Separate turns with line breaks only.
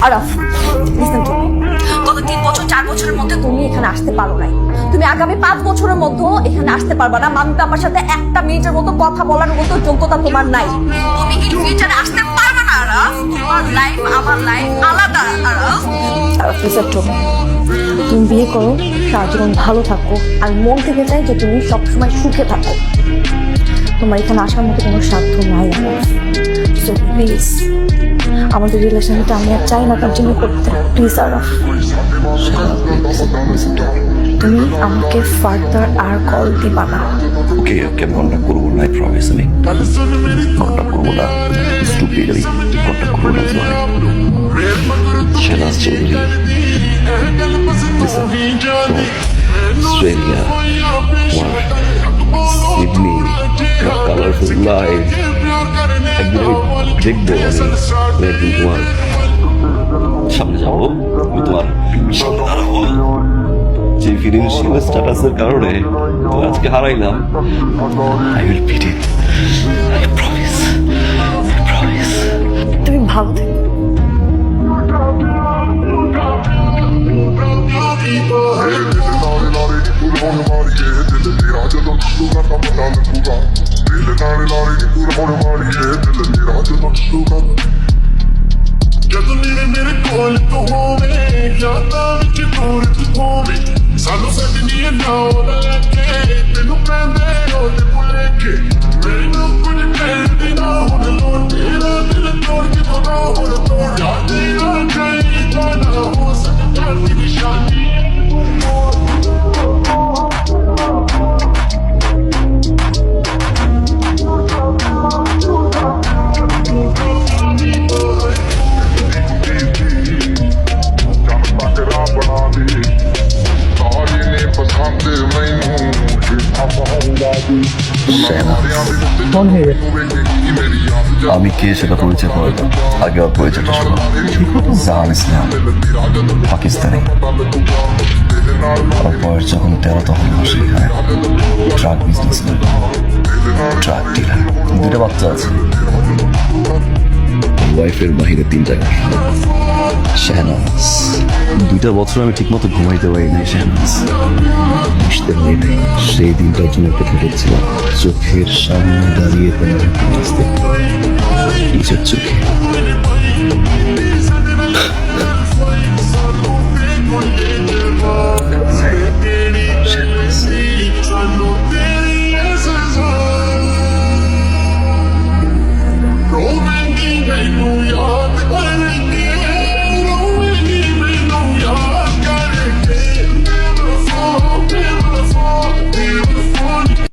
Araf, listen to me. গত 3 বছর 4 বছরের মধ্যে তুমি এখানে আসতে পারো নাই। তুমি আগামী 5 বছরের মধ্যে এখানে আসতে পারবা না। মাম্মি পাপার সাথে একটা মিনিটের মতো কথা বলার মতো যোগ্যতা তোমার নাই। তুমি ইন ফিউচারে আসতে পারবে না আরাফ। তোমার লাইফ আমার লাইফ আলাদা Araf. Araf, listen to me. তুমি বিয়ে করো, সারা জীবন ভালো থাকো, আর মন থেকে চাই যে তুমি সবসময় সুখে থাকো। তোমার এখানে আসার মতো কোনো সাধ্য নাই আমার। সো প্লিজ, আমাদের রিলেশনটা আমি আর চাই না কন্টিনিউ করতে। প্লিজ আরাফ, তুমি আমাকে ফার্দার আর কল দিবা না।
ওকে ওকে, আমি কন্ট্যাক্ট করবো না, প্রমিস। আমি কন্ট্যাক্ট করবো না, স্টুপিড। আমি কন্ট্যাক্ট করবো না। Shehnaz Chowdhury, Australia, Sydney, colourful life. একদিন দেখবো আমি, একদিন তোমার সামনে যাবো, আমি তোমার সামনে দাঁড়াবো। যে ফিনান্সিয়াল স্ট্যাটাসের কারণে তো আজকে হারাইলাম, I will beat it, I promise, I promise.
তুমি ভালো থেকো।
ਜਦੋਂ ਨੀਰੇ ਮੇਰੇ ਕੋਲ ਤੂੰ ਹੋਵੇਂ ਯਾਦਾਂ ਵਿੱਚ ਦੂਰ ਤੂੰ ਹੋਵੇਂ ਸਾਨੂੰ ਸੱਜਣੀਏ ਨਾਲ ਲੈ ਕੇ ਤੈਨੂੰ ਪੈਂਦੇ ਉਹਦੇ ਭੁਲੇਖੇ ਮੈਨੂੰ ਕੁਝ ਕਹਿੰਦੀ ਨਾ ਹੁਣ ਲੋੜ ਤੇਰਾ ਦਿਲ ਤੋੜ ਕੇ ਤੋੜਾ ਹੁਣ ਤੋੜ ਜਾਂਦੀ ਨਾ ਕਹੀਂ ਤਾਂ ਨਾ ਹੋ ਸਕਦਾ ਦੀ ਨਿਸ਼ਾਨੀ
আমি কে সেটা পরিচয় করবো, আগে ওর পরিচয়টা শোনো। জাহান ইসলাম, পাকিস্তানি। আমার বয়স যখন 13 তখন বসে এখানে ট্রাক বিজনেস করে, ট্রাক ডিলার। 2টা বাচ্চা আছে। ওয়াইফের বাহিরে 3টা ঘর। শেহনাজ, 2টা বছর আমি ঠিক মতো ঘুমাইতে পারি নাই। শেহনাজ বুঝতে পারি নাই, সেই দিনটার জন্য অপেক্ষা করছিলাম। চোখের সামনে দাঁড়িয়ে তোমার নিজের চোখে